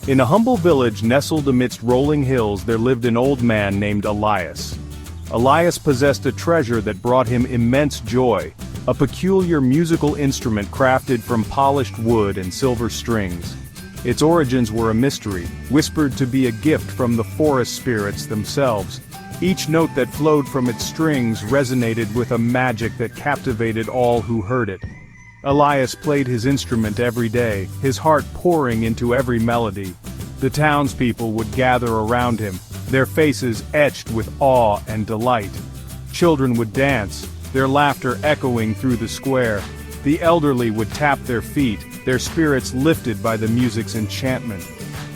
In a humble village nestled amidst rolling hills there lived an old man named Elias. Elias possessed a treasure that brought him immense joy, a peculiar musical instrument crafted from polished wood and silver strings. Its origins were a mystery, whispered to be a gift from the forest spirits themselves. Each note that flowed from its strings resonated with a magic that captivated all who heard it. Elias played his instrument every day, his heart pouring into every melody. The townspeople would gather around him, their faces etched with awe and delight. Children would dance, their laughter echoing through the square. The elderly would tap their feet, their spirits lifted by the music's enchantment.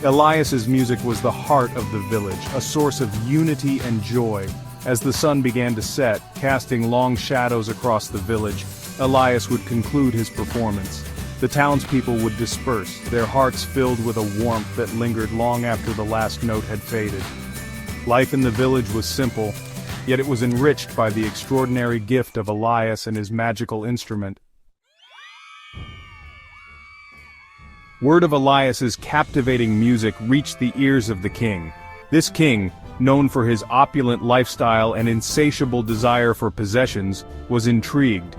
Elias's music was the heart of the village, a source of unity and joy. As the sun began to set, casting long shadows across the village, Elias would conclude his performance. The townspeople would disperse, their hearts filled with a warmth that lingered long after the last note had faded. Life in the village was simple, yet it was enriched by the extraordinary gift of Elias and his magical instrument. Word of Elias's captivating music reached the ears of the king. This king, known for his opulent lifestyle and insatiable desire for possessions, was intrigued.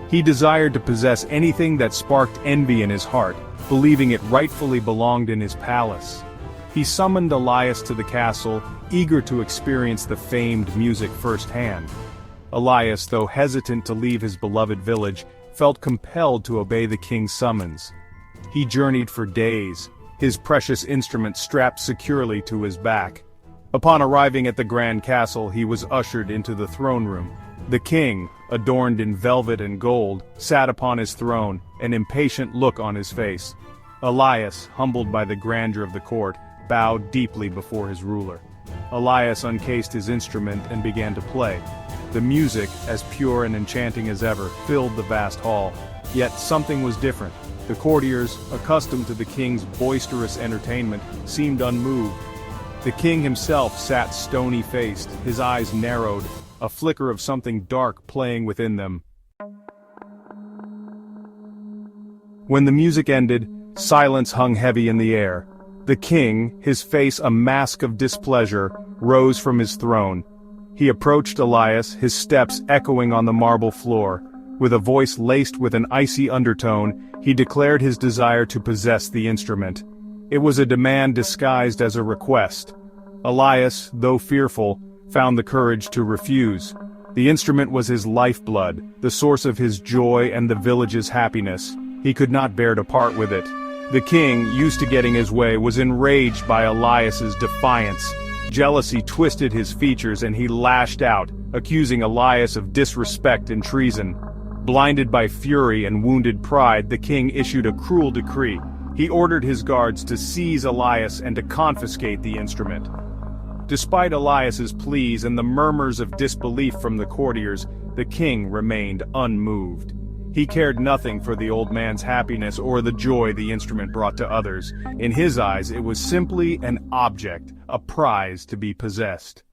He desired to possess anything that sparked envy in his heart, believing it rightfully belonged in his palace. He summoned Elias to the castle, eager to experience the famed music firsthand. Elias, though hesitant to leave his beloved village, felt compelled to obey the king's summons. He journeyed for days, his precious instrument strapped securely to his back. Upon arriving at the grand castle, he was ushered into the throne room. The king, adorned in velvet and gold, sat upon his throne, an impatient look on his face. Elias, humbled by the grandeur of the court, bowed deeply before his ruler. Elias uncased his instrument and began to play. The music, as pure and enchanting as ever, filled the vast hall. Yet something was different. The courtiers, accustomed to the king's boisterous entertainment, seemed unmoved. The king himself sat stony-faced, his eyes narrowed, a flicker of something dark playing within them. When the music ended, silence hung heavy in the air. The king, his face a mask of displeasure, rose from his throne. He approached Elias, his steps echoing on the marble floor. With a voice laced with an icy undertone, he declared his desire to possess the instrument. It was a demand disguised as a request. Elias, though fearful, found the courage to refuse. The instrument was his lifeblood, the source of his joy and the village's happiness. He could not bear to part with it. The king, used to getting his way, was enraged by Elias's defiance. Jealousy twisted his features and he lashed out, accusing Elias of disrespect and treason. Blinded by fury and wounded pride, the king issued a cruel decree. He ordered his guards to seize Elias and to confiscate the instrument. Despite Elias's pleas and the murmurs of disbelief from the courtiers, the king remained unmoved. He cared nothing for the old man's happiness or the joy the instrument brought to others. In his eyes, it was simply an object, a prize to be possessed.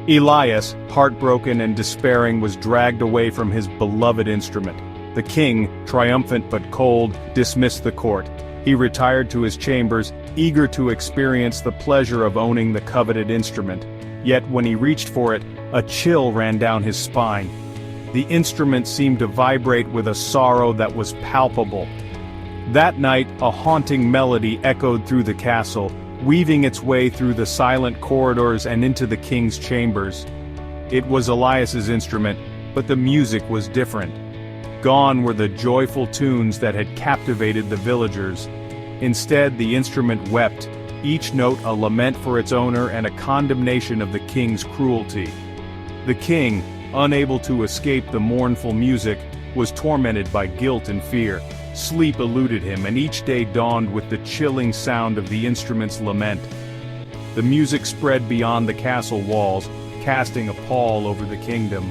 Elias, heartbroken and despairing, was dragged away from his beloved instrument. The king, triumphant but cold, dismissed the court. He retired to his chambers, eager to experience the pleasure of owning the coveted instrument. Yet when he reached for it, a chill ran down his spine. The instrument seemed to vibrate with a sorrow that was palpable. That night, a haunting melody echoed through the castle, weaving its way through the silent corridors and into the king's chambers. It was Elias's instrument, but the music was different. Gone were the joyful tunes that had captivated the villagers. Instead, the instrument wept, each note a lament for its owner and a condemnation of the king's cruelty. The king, unable to escape the mournful music, was tormented by guilt and fear. Sleep eluded him, and each day dawned with the chilling sound of the instrument's lament. The music spread beyond the castle walls, casting a pall over the kingdom.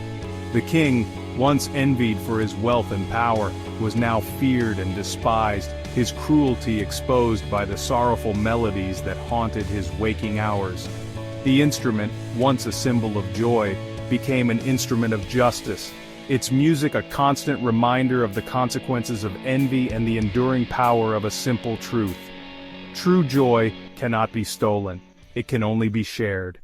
The king, once envied for his wealth and power, was now feared and despised, his cruelty exposed by the sorrowful melodies that haunted his waking hours. The instrument, once a symbol of joy, became an instrument of justice. its music a constant reminder of the consequences of envy and the enduring power of a simple truth. True joy cannot be stolen, it can only be shared.